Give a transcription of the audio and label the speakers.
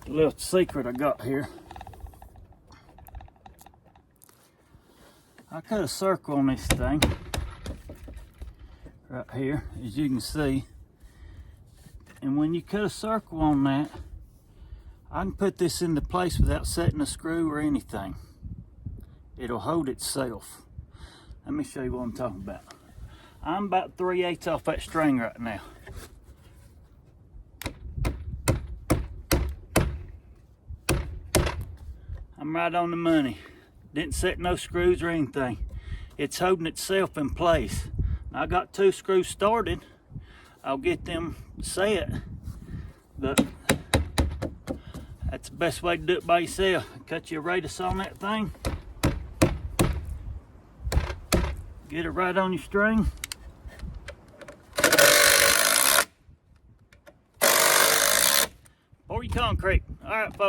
Speaker 1: A little secret I got here. I cut a circle on this thing right here, as you can see. And when you cut a circle on that, I can put this into place without setting a screw or anything. It'll hold itself. Let me show you what I'm talking about. I'm about 3/8 off that string right now. I'm right on the money. Didn't set no screws or anything. It's holding itself in place. I got 2 screws started. I'll get them set, but that's the best way to do it by yourself. Cut your radius on that thing. Get it right on your string. Pour your concrete. All right, folks.